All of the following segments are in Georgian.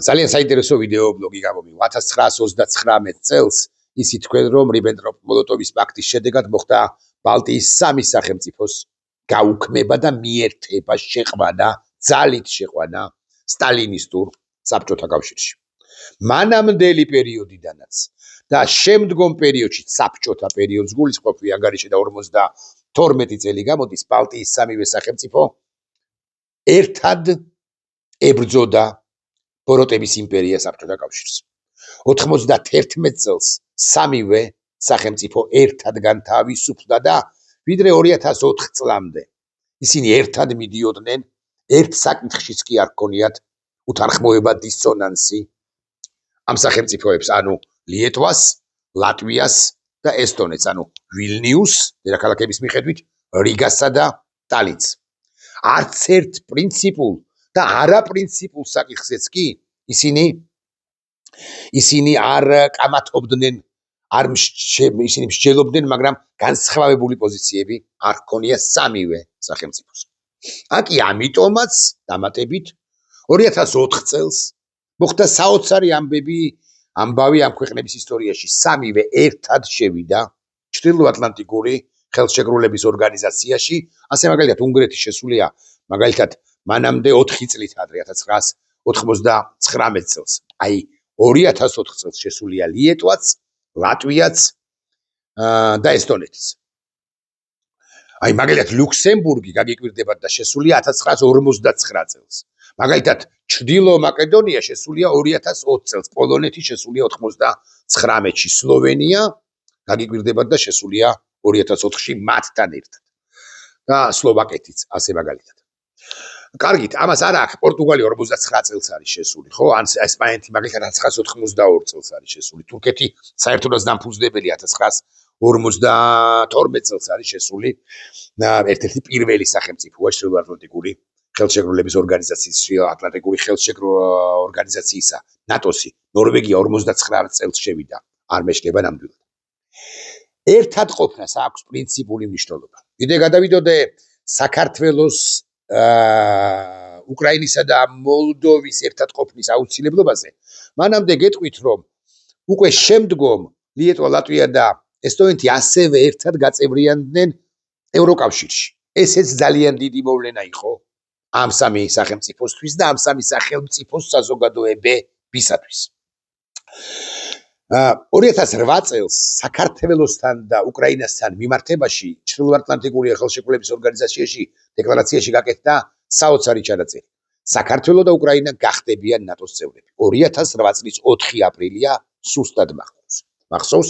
ძალიან საინტერესო ვიდეო ბლოგი გამომივა 1939 წელს ისი თქვენ რომ რიბენტროპ-მოლოტოვის პაქტის შედეგად მოხდა ბალტიის სამი სახელმწიფოს გაუქმება და მიერთება შეყვანა ძალით შეყვანა სტალინისტურ საბჭოთა კავშირში მანამდელი პერიოდიდანაც და შემდგომ პერიოდში საბჭოთა პერიოდს გულისხმობ ანგარიში და 52 წელი გამოდის ბალტიის სამივე სახელმწიფო ერთად ებრძოდა ბოროტების იმპერია საბჭოთა კავშირს 91 წელს სამივე სახელმწიფო ერთად განთავისუფლდა და ვიდრე 2004 წლამდე ისინი ერთად მიდიოდნენ ერთ საკითხშიც კი არ ჰქონიათ უთანხმოება დისონანსი ამ სახელმწიფოებს ანუ ლიეტვას, ლატვიას და ესტონეთს ანუ ვილნიუს დედაქალაქების მიხედვით რიგასა და ტალინს არც ერთ პრინციპულ და არაპრინციპულ საკითხზეც კი ისინი არ კამათობდნენ არ ისინი მსჯელობდნენ მაგრამ განსხვავებული პოზიციები არ ჰქონია სამივე სახელმწიფოს აკი ამიტომაც დამატებით 2004 წელს მოხდა საოცარი ამბავი ამ ქვეყნების ისტორიაში სამივე ერთად შევიდა ჩრდილოატლანტიკური ხელშეკრულების ორგანიზაციაში ასე მაგალითად უნგრეთი შესულია მაგალითად მანამდე 4 წლით ადრე 1999 წელს აი 2004 წელს შესულია ლიეტვაც, ლატვიაც და ესტონეთიც აი მაგალითად ლუქსემბურგი გაგიკვირდებათ და შესულია 1959 წელს მაგალითად ჩრდილო მაკედონია შესულია 2020 წელს პოლონეთი შესულია 99-ში სლოვენია გაგიკვირდებათ და შესულია 2004-ში მათთან ერთად და სლოვაკეთიც ასე მაგალითად კარგით ამას არა აქვს პორტუგალი 59 წელს არის შესული ხო ან ესპანეთი მაგალითად 1992 წელს არის შესული თურქეთი საერთოდაც დამფუძნებელი 1952 წელს არის შესული ერთ-ერთი პირველი სახელმწიფოა ჩრდილოატლანტიკური ხელშეკრულების ორგანიზაციის ორგანიზაციისა ნატოსი ნორვეგია 59 წელს შევიდა არ მეშლება ნამდვილად ერთად ყოფნას აქვს პრინციპული მნიშვნელობა კიდე გადავიდოდე საქართველოს უკრაინისა და მოლდოვის ერთად ყოფნის აუცილებლობაზე მანამდე გეტყვით რომ უკვე შემდგომ ლიეტვა ლატვია და ესტონეთი ასევე ერთად გაწევრიანდნენ ევროკავშირში ესეც ძალიან დიდი მოვლენა იყო ამ სამი სახელმწიფოსთვის და ამ სამი სახელმწიფოს საზოგადოებებისათვის 2008 წელს საქართველოსთან და უკრაინასთან მიმართებაში ჩრდილოატლანტიკური ხელშეკრულების ორგანიზაციაში დეკლარაციაში გაკეთდა საოცარი ჩანაწერი საქართველო და უკრაინა გახდებიან ნატოს წევრები 2008 წლის 4 აპრილია სუსტად მახსოვს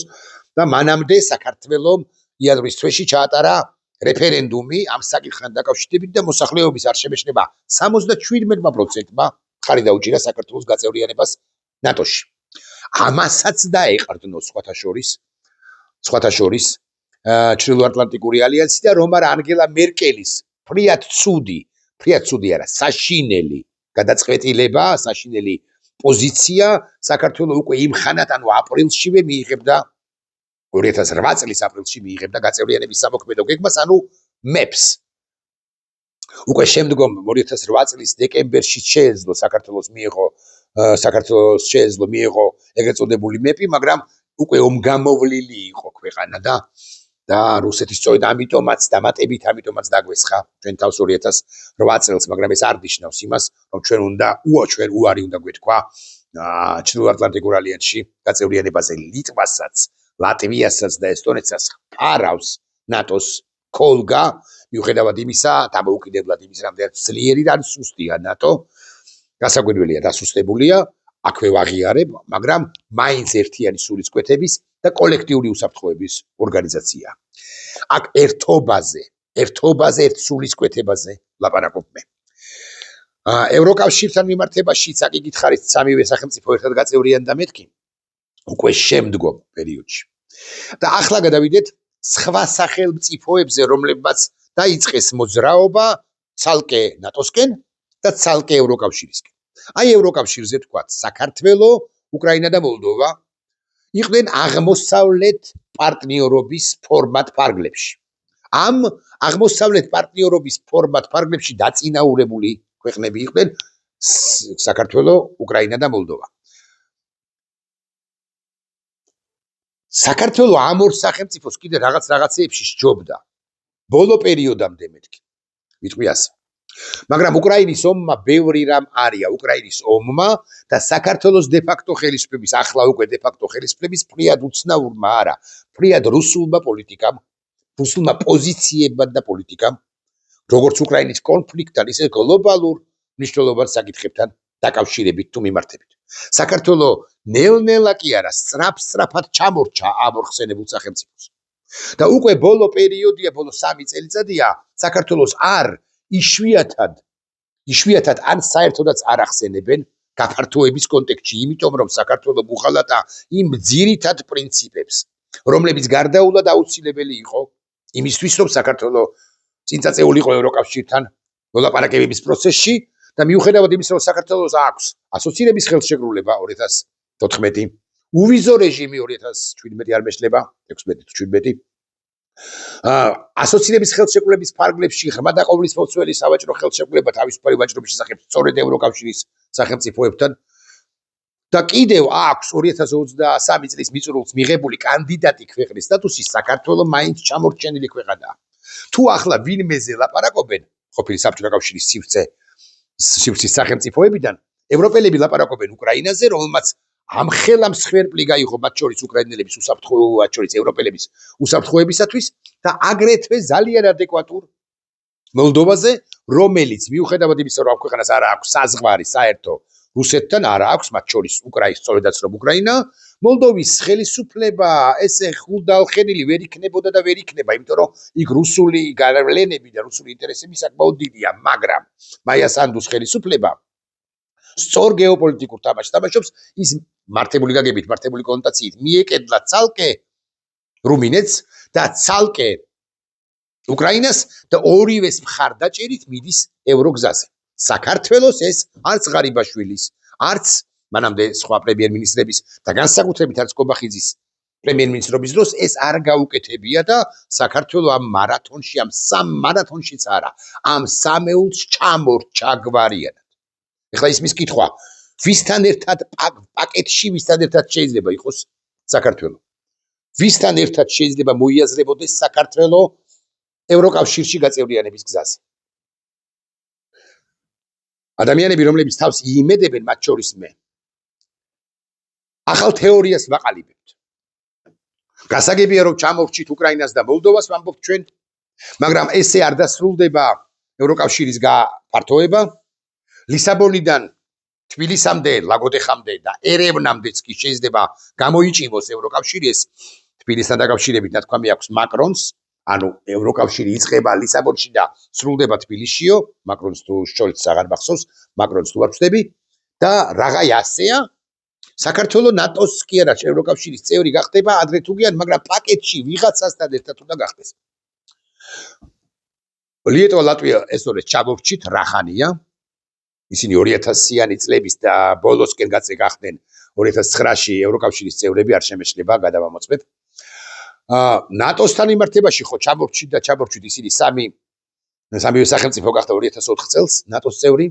და მანამდე საქართველომ იანვრის თვეში ჩაატარა რეფერენდუმი ამ საკითხთან დაკავშირებით და მოსახლეობის არ შემეშლება 77%-მა ხარი დაუჭირა საქართველოს გაწევრიანებას ნატოში. ამასაც დაეყრდნო სხვათა შორის ჩრდილოატლანტიკური ალიანსი და რომ არა ანგელა მერკელის ფრიად ცუდი არა საშინელი გადაწყვეტილება, საშინელი პოზიცია საქართველოს უკვე იმ ხანად ანუ აპრილშივე მიიღებდა 2008 წლის აპრილში მიიღებდა გაწევრიანების სამოქმედო გეგმას, ანუ MEPS. უკვე შემდგომ 2008 წლის დეკემბერში შეეძლო საქართველოს მიიღო ეგრეთ წოდებული MEP-ი, მაგრამ უკვე ომგამოვლილი იყო ქვეყანა და რუსეთის სწორედ ამიტომაც დაგვესხა ჩვენ თავს 2008 წელს, მაგრამ ეს არ ნიშნავს იმას, რომ ჩვენ უარი უნდა გვეთქვა ჩრდილოატლანტიკურ ალიანსში გაწევრიანებაზე ლიტვასაც ლატვიასაც და ესტონეთსაც ყარავს ნატოს კოლგა მიუხედავად იმისა დამოუკიდებლად იმის რამდენად ძლიერი და სუსტია ნატო გასაკვირველია დასუსტებულია აქვე ვაღიარებ მაგრამ მაინც ერთიანი სულისკვეთების და კოლექტიური უსაფრთხოების ორგანიზაცია აქ ერთობაზე ერთ სულისკვეთებაზე ლაპარაკობ მე ევროკავშირთან მიმართებაში საკი გითხარით სამივე სახელმწიფო ერთად გაწევრიანდა მეთქი უკვე შემდგომ პერიოდში და ახლა გადავიდეთ სხვა სახელმწიფოებზე რომლებმაც დაიწყეს მოძრაობა ცალკე ნატოსკენ და ცალკე ევროკავშირისკენ აი ევროკავშირზე თქვათ საქართველო, უკრაინა და მოლდოვა იყვნენ აღმოსავლეთ პარტნიორობის ფორმატ ფარგლებში ამ აღმოსავლეთ პარტნიორობის ფორმატ ფარგლებში დაწინაურებული ქვეყნები იყვნენ საქართველო, უკრაინა და მოლდოვა. საქართველო ამ ორ სახელმწიფოს კიდე რაღაცეებში სჯობდა. ბოლო პერიოდამდე მეთქი. ვიტყვი ასე. მაგრამ უკრაინის ომმა ბევრი რამ არია. უკრაინის ომმა და საქართველოს დე-ფაქტო ხელისუფლების, ახლა უკვე დე-ფაქტო ხელისუფლების ფრიად უცნაურმა არა, ფრიად რუსულმა პოლიტიკამ, რუსულმა პოზიციებად და პოლიტიკამ, როგორც უკრაინის კონფლიქტთან, ისე გლობალურ მნიშვნელოვან საკითხებთან დაკავშირებით თუ მიმართებით. საქართველო ნელ-ნელა კი არა, სწრაფად ჩამორჩა ამ ორ ხსენებულ სახელმწიფოს. და უკვე ბოლო პერიოდია, ბოლო 3 წელიწადია საქართველოს არ იშვიათად ან საერთოდაც არ ახსენებენ გაფართოების კონტექსტში, იმიტომ რომ საქართველო გუღალატა იმ ძირითად პრინციპებს, რომლებიც გარდაულად აუცილებელი იყო იმისთვის, რომ საქართველო წინწაწეულიყო ევროკავშირთან მოლაპარაკებების პროცესში და მიუხედავად იმისა, რომ საქართველოს აქვს ასოცირების ხელშეკრულება 2014, უვიზო რეჟიმი 2017 არ მეშლება, 16-17 ასოცირების ხელშეკრულების ფარგლებში ღრმა და ყოვლისმომცველი სავაჭრო ხელშეკრულება თავისუფალი ვაჭრობის შესახებ სწორედ ევროკავშირის სახელმწიფოებთან და კიდევ აქვს 2023 წლის მიწურულს მიღებული კანდიდატი ქვეყნის სტატუსი საქართველო მაინც ჩამორჩენილი ქვეყანაა. თუ ახლა ვინმეზე ლაპარაკობენ ყოფილი საბჭოთა კავშირის სივრცის სახელმწიფოებიდან, ევროპელები ლაპარაკობენ უკრაინაზე, რომელმაც ამხელა მსხვერპლი გაიღო მათ შორის უკრაინელების უსაფრთხოებად შორის ევროპელების უსაფრთხოებისათვის და აგრეთვე ძალიან ადეკვატურ მოლდოვაზე, რომელიც მიუხედავად იმისა, რომ ამ ქვეყანას არ აქვს საზღვარი საერთო რუსეთთან, არ აქვს მათ შორის სწორედაც რომ უკრაინა, მოლდოვის ხელისუფლება ესე ხუდალხენილი ვერ იქნებოდა და ვერ იქნება, იმიტომ რომ იქ რუსული გავლენები და რუსული ინტერესები საკმაოდ დიდია, მაგრამ მაია სანდუს ხელისუფლება სწორ გეოპოლიტიკურ თამაშს თამაშობს, ის მართებული გაგებით, მართებული კონოტაციით მიეკედლა ცალკე რუმინეთს და ცალკე უკრაინას და ორივეს მხარდაჭერით მიდის ევროგზაზე. საქართველოს ეს არც ღარიბაშვილის, არც მანამდე სხვა პრემიერ-მინისტრების და განსაკუთრებით არც კობახიძის პრემიერ-მინისტრობის დროს ეს არ გაუკეთებია და საქართველო ამ მარათონში, ამ სამ მარათონშიც არა, ამ სამეულს ჩამორჩა გვარიანად. ეხლა ისმის კითხვა, ვისთან ერთად პაკეტში, ვისთან ერთად შეიძლება იყოს საქართველო? ვისთან ერთად შეიძლება მოიაზრებოდეს საქართველო ევროკავშირში გაწევრიანების გზაზე? ადამიანები, რომლებიც თავს იიმედებენ, მათ შორის მე, ახალ თეორიას ვაყალიბებთ. გასაგებია, რომ ჩამორჩით უკრაინას და მოლდოვას, ვამბობთ ჩვენ, მაგრამ ესე არ დასრულდება ევროკავშირის გაფართოება. ლისაბონიდან თბილისამდე, ლაგოდეხამდე და ერევნამდეც კი შეიძლება გამოიჭივოს ევროკავშირი, ეს თბილისთან დაკავშირებით ნათქვამი აქვს მაკრონს, ანუ ევროკავშირი იწყება ლისაბონში და სრულდება თბილისშიო, მაკრონს თუ შოლცს აღარ მახსოვს, მაკრონს თუ არ ვწდები და რაღაცა ასეა, საქართველო ნატოს კი არა, ევროკავშირის წევრი გახდება ადრე თუ კი არა, მაგრამ პაკეტში ვიღაცასთან ერთად უნდა გახდეს. ლიეტოვა, ლატვია ესօრეს ჩამორჩით რახანია. ისინი 2000-იანი წლების და ბოლოსკენ გახდნენ 2009-ში ევროკავშირის წევრები, არ შემეშლება გადავამოწმებ. ნატოსთან მიმართებაში ხო ჩამორჩით ისინი სამივე სახელმწიფო გახდა 2004 წელს ნატოს წევრი.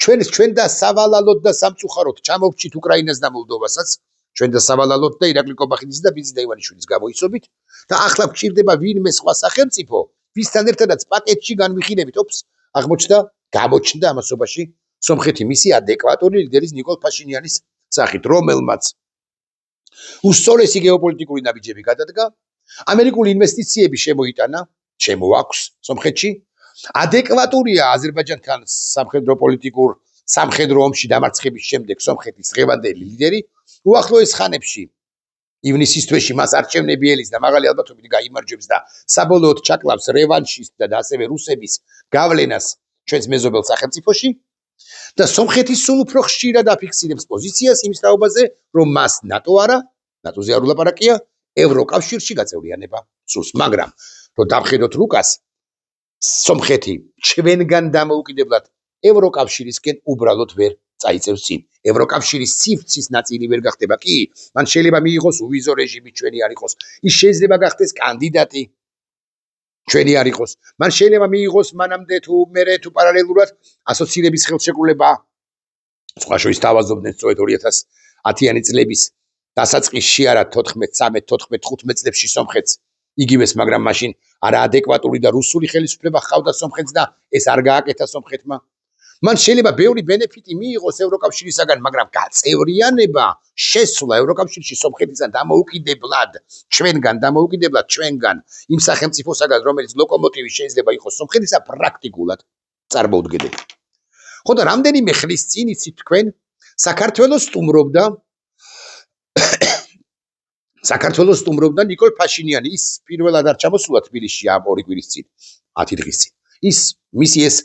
ჩვენ და სავალალოდ და სამწუხაროდ ჩამორჩით უკრაინას და მოლდოვასაც, ჩვენ და სავალალოდ და ირაკლი კობახიძის და ბიძინა ივანიშვილის გამოიცობით და ახლა გვჭირდება ვინმე სხვა სახელმწიფო, ვისთან ერთადაც პაკეტში განვიხილებით. გამოჩნდა ამასობაში სომხეთი მისი ადეკვატური ლიდერის ნიკოლ ფაშინიანის სახით, რომელმაც უსწოლესი გეოპოლიტიკური ნაბიჯები გადადგა, ამერიკული ინვესტიციები შემოაქვს სომხეთში, ადეკვატურია აზერბაიჯანთან სამხედრო ომში დამარცხების შემდეგ სომხეთის ღევანდელი ლიდერი, უახლოეს ხანებში ივნისის თვეში მას არჩევნები ელის და მაღალი ალბათობით გაიმარჯვებს და საბოლოოდ ჩაკლავს რევანშისტ და ასევე რუსების გავლენას ჩვენს მეზობელ სახელმწიფოში და სომხეთის სულ უფრო ხშირად აფიქსირებს პოზიციას იმის თაობაზე, რომ მას ნატო არა, ნატოზე არ ულაპარაკია, ევროკავშირში გაწევრიანება სურს. მაგრამ რომ დავხედოთ რუკას, სომხეთი ჩვენგან დამოუკიდებლად ევროკავშირისკენ უბრალოდ ვერ წაიწევს წინ. ევროკავშირის სივრცის ნაწილი ვერ გახდება კი, მან შეიძლება მიიღოს უვიზო რეჟიმი, ჩვენი არ იყოს, ის შეიძლება გახდეს კანდიდატი, ჩვენი არ იყოს, მან შეიძლება მიიღოს მანამდე თუ პარალელურად ასოცირების ხელშეკრულება, სხვა შორის თავაზობდნენ სწორედ 2010-იანი წლების დასაწყისში არა 14-15 წლებში სომხეთს იგივეს, მაგრამ მაშინ არაადეკვატური და რუსული ხელისუფლება ჰყავდა სომხეთს და ეს არ გააკეთა სომხეთმა. მან შეიძლება ბევრი ბენეფიტი მიიღოს ევროკავშირისაგან, მაგრამ გაწევრიანება, შესვლა ევროკავშირში სომხეთისგან დამოუკიდებლად ჩვენგან იმ სახელმწიფოსაგან, რომელიც ლოკომოტივი შეიძლება იყოს სომხეთისა, პრაქტიკულად წარმოუდგენელი. ხო და რამდენიმე ხნის წინ იცით თქვენ, საქართველოს სტუმრობდა ნიკოლ ფაშინიანი, ის პირველად არ ჩამოსულა თბილისში ამ 2 კვირის წინ, 10 დღის წინ. ის მისი ეს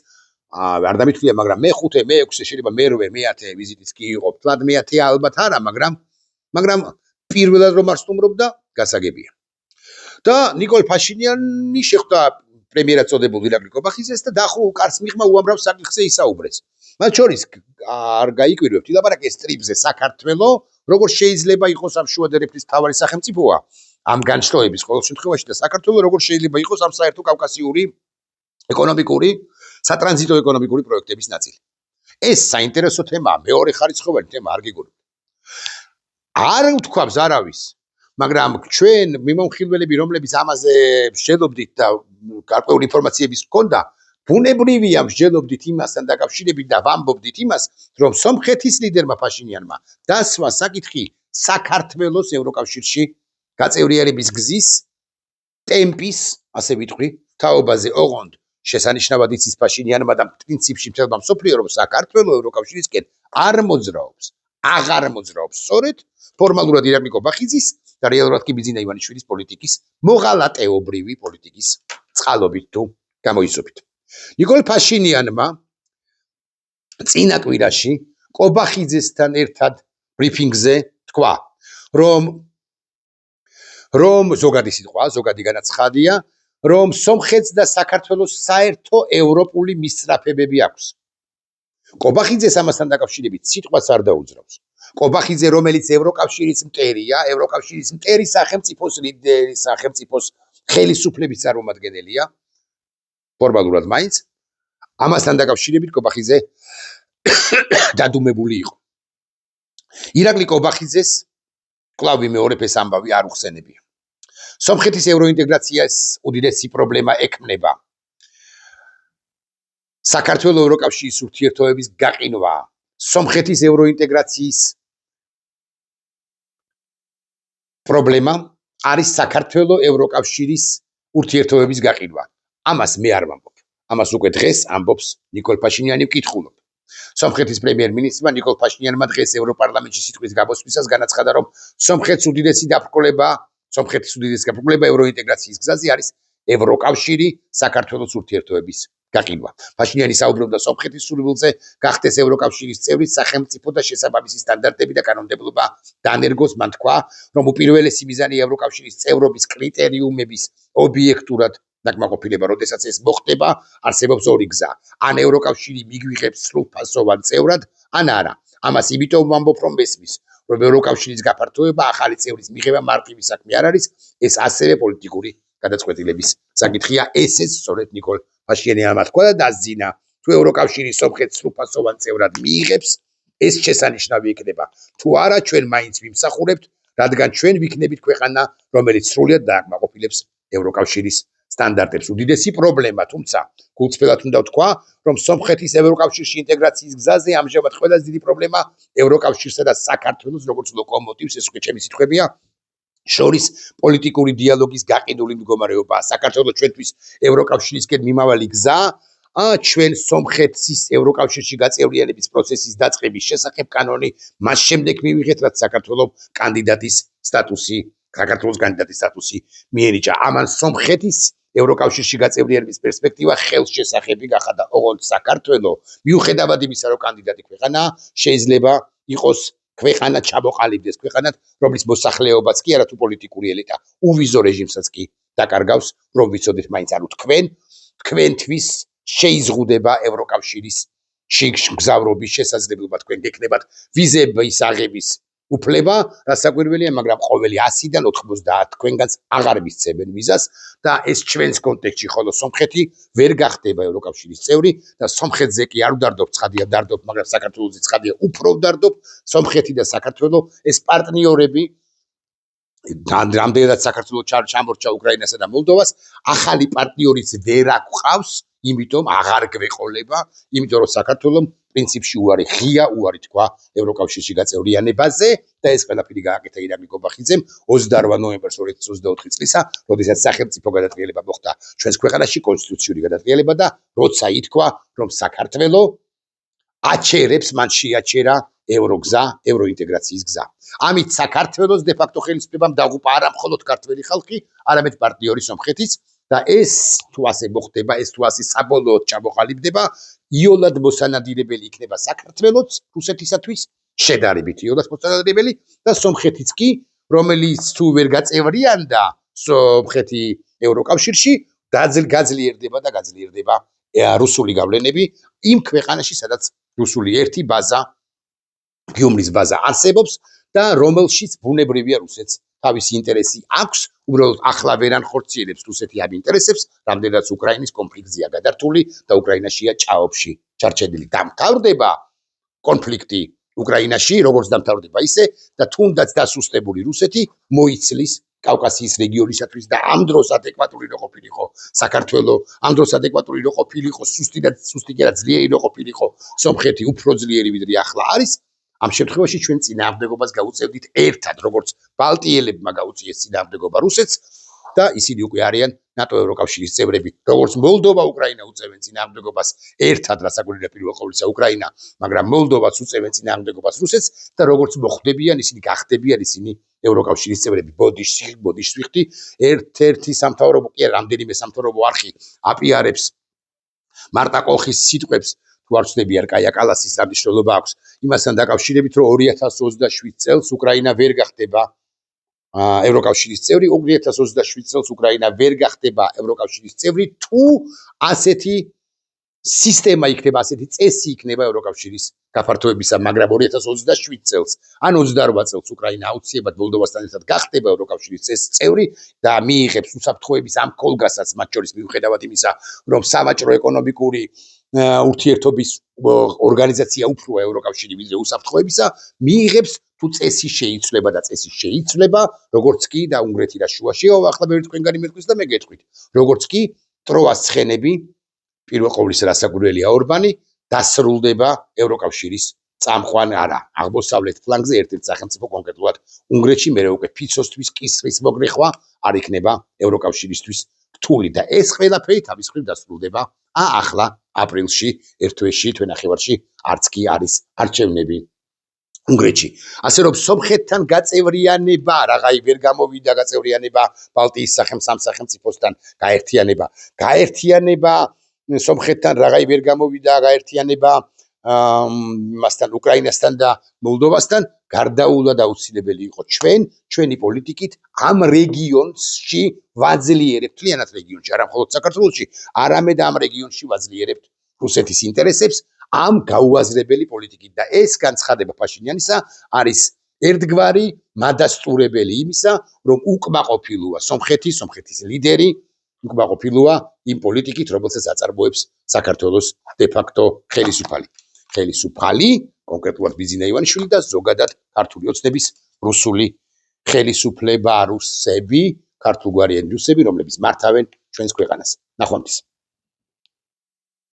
არ დამითვლია, მაგრამ მე-5, მე-6 შეიძლება მე-8, მე-10 ვიზიტიც კი იყო, თლად მე-10 ალბათ არა, მაგრამ პირველად რომ არ სტუმრობდა, გასაგებია. და ნიკოლ ფაშინიანი შეხვდა პრემიერად წოდებულ ირაკლი კობახიძეს და დახრულ კარს მიღმა უამრავ საკითხზე ისაუბრეს. მათ შორის არ გაიკვირვებთ, ილაპარაკეს ეს ტრიპზე საქართველო როგორ შეიძლება იყოს ამ შუა დერეფნის მთავარი სახელმწიფოა ამ განშტოების ყოველ შემთხვევაში და საქართველო როგორ შეიძლება იყოს ამ საერთო კავკასიური ეკონომიკური სატრანზიტო ეკონომიკური პროექტების ნაწილი. ეს საინტერესო თემაა, მეორე ხარისხოვანი თემა, არ გიგონებთ. არ ვთქვამს არავის, მაგრამ ჩვენ მიმოხილველები, რომლებიც ამაზე მსჯელობდით და გარკვეული ინფორმაციების ჰქონდა, ბუნებრივია მსჯელობდით იმასთან დაკავშირებით და ვამბობდით იმას, რომ სომხეთის ლიდერმა ფაშინიანმა დასვა საკითხი საქართველოს ევროკავშირში გაწევრიანების გზის ტემპის, ასე ვიტყვი, თაობაზე ოღონდ შესანიშნავად იცის ფაშინიანმა და პრინციპში მთელმა მსოფლიო, რომ საქართველოს ევროკავშირისკენ არ მოძრაობს, აღარ მოძრაობს სწორედ ფორმალურად ირაკლი კობახიძის და რეალურად კი ბიძინა ივანიშვილის პოლიტიკის მოღალატეობრივი პოლიტიკის წყალობით თუ გამოიცობით. ნიკოლ ფაშინიანმა წინა კვირაში კობახიძესთან ერთად ბრიფინგზე თქვა, რომ ზოგადი სიტყვა, ზოგადი განაცხადია, რომ სომხეთს და საქართველოს საერთო ევროპული მისწრაფებები აქვს. კობახიძეს ამასთან დაკავშირებით სიტყვას არ დაუძრავს. კობახიძე, რომელიც ევროკავშირის მტერია, ევროკავშირის მტერი სახელმწიფოს ლიდერი, სახელმწიფოს ხელისუფლების წარმომადგენელია, ფორმალურად მაინც, ამასთან დაკავშირებით კობახიძე დადუმებული იყო. ირაკლი კობახიძეს კვლავ ვიმეორებ ეს ამბავი არ უხსენებია. სომხეთის ევროინტეგრაციას უდიდესი პრობლემა ექმნება საქართველოს ევროკავშირის ურთიერთობების გაყინვა. სომხეთის ევროინტეგრაციის პრობლემა არის საქართველოს ევროკავშირის ურთიერთობების გაყინვა. ამას მე არ ვამბობ. ამას უკვე დღეს ამბობს ნიკოლ ფაშინიანი ვკითხულობ. სომხეთის პრემიერ-მინისტრმა ნიკოლ ფაშინიანმა დღეს ევროპარლამენტში სიტყვის გამოსვლისას განაცხადა, რომ სომხეთის უდიდესი დაბრკოლება ევროინტეგრაციის გზაზე არის ევროკავშირი საქართველოს ურთიერთობების გაყინვა. ფაშინიანი საუბრობდა სომხეთის სურვილზე გახდეს ევროკავშირის წევრი სახელმწიფო და შესაბამისი სტანდარტები და კანონმდებლობა დაანერგოს. მან თქვა, რომ უპირველესი მიზანი ევროკავშირის წევრობის კრიტერიუმების ობიექტურად დაკმაყოფილება, როდესაც ეს მოხდება, არსებობს ორი გზა. ან ევროკავშირი მიგვიღებს სრულფასოვან წევრად, ან არა. ამას იმიტომ ვამბობ, რომ მესმის, რომ ევროკავშირის გაფართოება, ახალი წევრის მიღება მარტივი საქმე არ არის, ეს ასევე პოლიტიკური გადაწყვეტილების საკითხია. ესეც სწორედ ნიკოლ ფაშინიანმა თქვა და დასძინა, თუ ევროკავშირი სომხეთს სრულფასოვან წევრად მიიღებს, ეს შესანიშნავი იქნება. თუ არა, ჩვენ მაინც ვიმსახურებთ, რადგან ჩვენ ვიქნებით ქვეყანა, რომელიც სრულად დააკმაყოფილებს ევროკავშირის სტანდარტებს. უდიდესი პრობლემა, თუმცა გულწრფელად უნდა ვთქვა, რომ სომხეთის ევროკავშირში ინტეგრაციის გზაზე ამჟამად ყველაზე დიდი პრობლემა ევროკავშირსა და საქართველოს, როგორც ლოკომოტივს, ეს უკვე ჩემი სიტყვებია, შორის პოლიტიკური დიალოგის გაყიდული მდგომარეობაა. საქართველოს ჩვენთვის ევროკავშირისკენ მიმავალი გზა, ჩვენ სომხეთის ევროკავშირში გაწევრიანების პროცესის დაწყების შესახებ კანონი მას შემდეგ მივიღეთ, რაც საქართველოს კანდიდატის სტატუსი მიენიჭა. ამან სომხეთის ევროკავშირში გაწევრიანების პერსპექტივა ხელშესახები გახადა. ოღონდ საქართველოს მიუხედავად იმისა, რომ კანდიდატი ქვეყანაა, შეიძლება იყოს ქვეყანა ჩამოყალიბდეს ქვეყანად, რომლის მოსახლეობაც კი არა თუ პოლიტიკური ელიტა უვიზო რეჟიმსაც კი დაკარგავს, რომ ვიცოდეთ მაინც ანუ თქვენთვის შეიზღუდება ევროკავშირის მგზავრობის შესაძლებლობა, თქვენ გეკნებათ ვიზების აღების უფლება რასაკვირველია, მაგრამ ყოველი 100-დან 90 თქვენგანს აღარ მისცემენ ვიზას და ეს ჩვენს კონტექსტში ხოლო სომხეთი ვერ გახდება ევროკავშირის წევრი და სომხეთზე კი არ ვდარდობ, ცხადია ვდარდობ, მაგრამ საქართველოზე ცხადია უფრო ვდარდობ. სომხეთი და საქართველო ეს პარტნიორები რამდენადაც საქართველოს ჩამორჩა უკრაინასა და მოლდოვას, ახალი პარტნიორიც ვერ აქვს, იმიტომ აღარ გვეყოლება, იმიტომ რომ საქართველოს პრინციპში უარი ღია უარი თქვა ევროკავშირში გაწევრიანებაზე და ეს ყველაფერი გააკეთა ირაკლი გობახიძემ 28 ნოემბერს 2024 წლისა, როდესაც სახელმწიფო გადატრიალება მოხდა ჩვენს ქვეყანაში, კონსტიტუციური გადატრიალება და როცა ითქვა, რომ საქართველო აჩერებს, მან შეაჩერა ევროგზა, ევროინტეგრაციის გზა. ამით საქართველოს de facto ხელისუფლებამ დაღუპა არა მხოლოდ ქართველი ხალხი, არამედ პარტნიორი სომხეთის და ეს თუ ასე მოხდება, ეს თუ ასე საბოლოოდ ჩამოყალიბდება, იოლად მოსანადირებელი იქნება საქართველოც რუსეთისათვის, შედარებით იოლად მოსანადირებელი და სომხეთიც კი, რომელიც თუ ვერ გაწევრიანდა სომხეთი ევროკავშირში, გაძლიერდება რუსული გავლენები იმ ქვეყანაში, სადაც რუსული ერთი ბაზა, გიუმრის ბაზა არსებობს და რომელშიც ბუნებრივია რუსეთს თავისი ინტერესი აქვს, უბრალოდ ახლა ვერ ანხორციელებს რუსეთი ამ ინტერესებს, რამდენადაც უკრაინის კონფლიქტზეა გადართული და უკრაინაშია ჭაობში ჩარჩენილი. დამთავრდება კონფლიქტი უკრაინაში, როგორც დამთავრდება ისე და თუნდაც დასუსტებული რუსეთი მოიცლის კავკასიის რეგიონისათვის და ამ დროს ადეკვატური რო ყოფილიყო საქართველოს, ამ დროს ადეკვატური რო ყოფილიყო სუსტი და ძლიერი რო ყოფილიყო სომხეთი უფრო ძლიერი ვიდრე ახლა არის. ამ შემთხვევაში ჩვენ წინააღმდეგობას გაუწევდით ერთად, როგორც ბალტიელებმა გაუწიეს წინააღმდეგობა რუსეთს და ისინი უკვე არიან ნატო ევროკავშირის წევრები, როგორც მოლდოვა, უკრაინა უწევენ წინააღმდეგობას ერთად, რასაკვირველია პირველ ყოვლისა უკრაინა, მაგრამ მოლდოვაც უწევენ წინააღმდეგობას რუსეთს და როგორც მოხდებიან, ისინი გახდებიან ისინი ევროკავშირის წევრები. ბოდიშ სვიხტი ერთ-ერთი სამთავრობო კი რამდენიმე სამთავრობო არხი აპიარებს მარტა კოლხის სიტყვებს თუ არ ვცდებიან კაია კალასის რა მნიშვნელობა აქვს იმასთან დაკავშირებით, რომ 2027 წელს უკრაინა ვერ გახდება ევროკავშირის წევრი, 2027 წელს უკრაინა ვერ გახდება ევროკავშირის წევრი, თუ ასეთი სისტემა იქნება, ასეთი წესი იქნება ევროკავშირის გაფართოებისა, მაგრამ 2027 წელს, ან 28 წელს უკრაინა აუცილებლად მოლდოვასთან ერთად გახდება ევროკავშირის წევრი და მიიღებს უსაფრთხოების ამ კოლგასაც, მათ შორის მიუხედავად იმისა, რომ სამაჭრო ეკონომიკური ურთიერთობის ორგანიზაცია უფრო ევროკავშირი ვიდრე უსაფრთხოებისა, მიიღებს თუ წესი შეიცვლება და წესი შეიცვლება, როგორც კი და უნგრეთი რა შუაშია, ახლა მე თქვენგანი მეთქვის და მე გეტყვით, როგორც კი ტროას ცხენები, პირველ ყოვლისა რასაკვირველია ორბანი, დასრულდება ევროკავშირის წამყვან არა, აღმოსავლეთ ფლანგზე ერთ-ერთ სახელმწიფო კონკრეტულად უნგრეთში, მე უკვე ფიცოსთვის კისრის მოგრეხვა არ იქნება ევროკავშირისთვის რთული და ეს ყველაფერი თავის მხრივ დასრულდება ახლა აპრილში, ერთ თვეში, თვენახევარში არც კი არის არჩევნები უნგრეთში. ასე რომ სომხეთთან გაწევრიანება რაღაცა ვერ გამოვიდა გაწევრიანება ბალტიის სახელმწიფოსთან გაერთიანება სომხეთთან რაღაცა ვერ გამოვიდა გაერთიანება მასთან უკრაინასთან და მოლდოვასთან გარდაულად აუცილებელი იყო ჩვენი პოლიტიკით ამ რეგიონში ვაძლიერებთ მთლიანად რეგიონში, არა მხოლოდ საქართველოში, არამედ ამ რეგიონში ვაძლიერებთ რუსეთის ინტერესებს ამ გაუაზრებელი პოლიტიკით და ეს განცხადება ფაშინიანისა არის ერთგვარი მადასტურებელი იმისა, რომ უკმაყოფილოა სომხეთის ლიდერი უკმაყოფილოა იმ პოლიტიკით, რომელსაც აწარმოებს საქართველოს de facto ხელისუფალი, კონკრეტულად ბიძინა ივანიშვილი და ზოგადად ქართული ოცნების რუსული ხელისუფლება, რუსები, ქართულგვარიანი რუსები, რომლებიც მართავენ ჩვენს ქვეყანას. ნახვამდის.